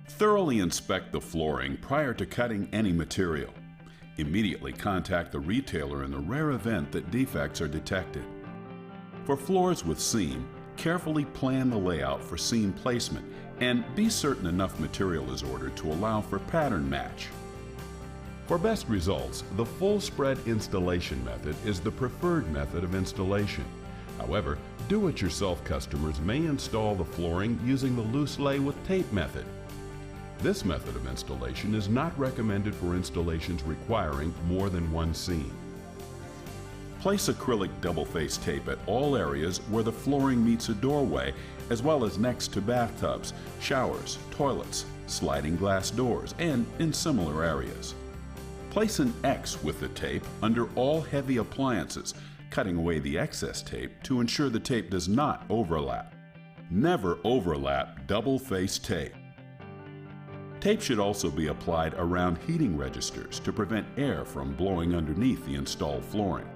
Thoroughly inspect the flooring prior to cutting any material. Immediately contact the retailer in the rare event that defects are detected. For floors with seam, carefully plan the layout for seam placement and be certain enough material is ordered to allow for pattern match. For best results, the full spread installation method is the preferred method of installation. However, do-it-yourself customers may install the flooring using the loose lay with tape method. This method of installation is not recommended for installations requiring more than one seam. Place acrylic double-faced tape at all areas where the flooring meets a doorway, as well as next to bathtubs, showers, toilets, sliding glass doors, and in similar areas. Place an X with the tape under all heavy appliances, cutting away the excess tape to ensure the tape does not overlap. Never overlap double-faced tape. Tape should also be applied around heating registers to prevent air from blowing underneath the installed flooring.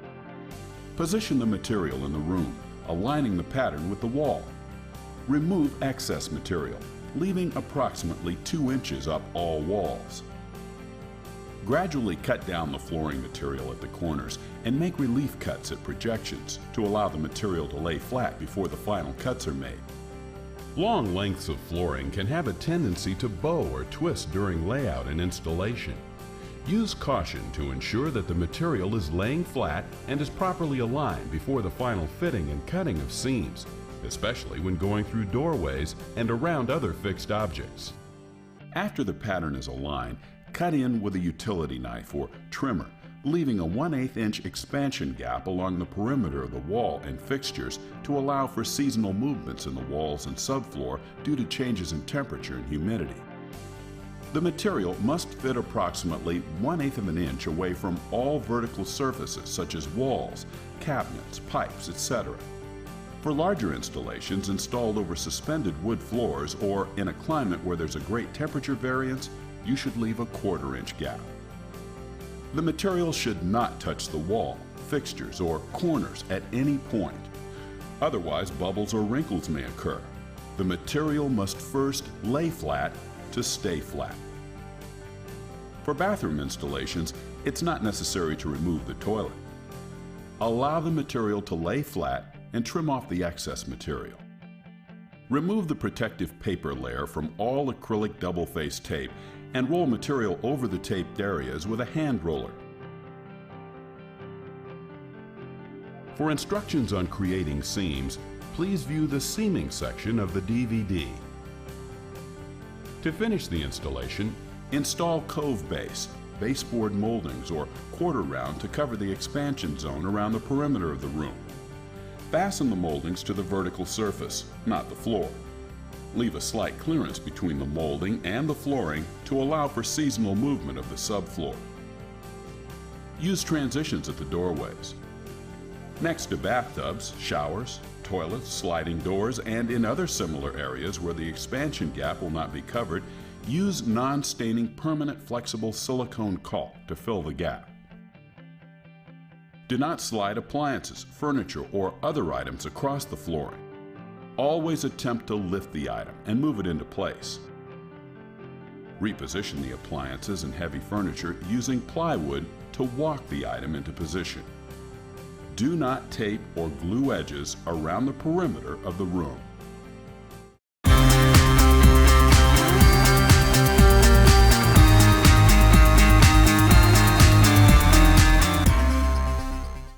Position the material in the room, aligning the pattern with the wall. Remove excess material, leaving approximately 2 inches up all walls. Gradually cut down the flooring material at the corners and make relief cuts at projections to allow the material to lay flat before the final cuts are made. Long lengths of flooring can have a tendency to bow or twist during layout and installation. Use caution to ensure that the material is laying flat and is properly aligned before the final fitting and cutting of seams, especially when going through doorways and around other fixed objects. After the pattern is aligned, cut in with a utility knife or trimmer, leaving a 1/8 inch expansion gap along the perimeter of the wall and fixtures to allow for seasonal movements in the walls and subfloor due to changes in temperature and humidity. The material must fit approximately 1/8 of an inch away from all vertical surfaces such as walls, cabinets, pipes, etc. For larger installations installed over suspended wood floors or in a climate where there's a great temperature variance, you should leave a 1/4 inch gap. The material should not touch the wall, fixtures, or corners at any point. Otherwise, bubbles or wrinkles may occur. The material must first lay flat to stay flat. For bathroom installations, it's not necessary to remove the toilet. Allow the material to lay flat and trim off the excess material. Remove the protective paper layer from all acrylic double-faced tape and roll material over the taped areas with a hand roller. For instructions on creating seams, please view the seaming section of the DVD. To finish the installation, install cove base, baseboard moldings, or quarter round to cover the expansion zone around the perimeter of the room. Fasten the moldings to the vertical surface, not the floor. Leave a slight clearance between the molding and the flooring to allow for seasonal movement of the subfloor. Use transitions at the doorways. Next to bathtubs, showers, toilets, sliding doors, and in other similar areas where the expansion gap will not be covered, use non-staining permanent flexible silicone caulk to fill the gap. Do not slide appliances, furniture, or other items across the flooring. Always attempt to lift the item and move it into place. Reposition the appliances and heavy furniture using plywood to walk the item into position. Do not tape or glue edges around the perimeter of the room.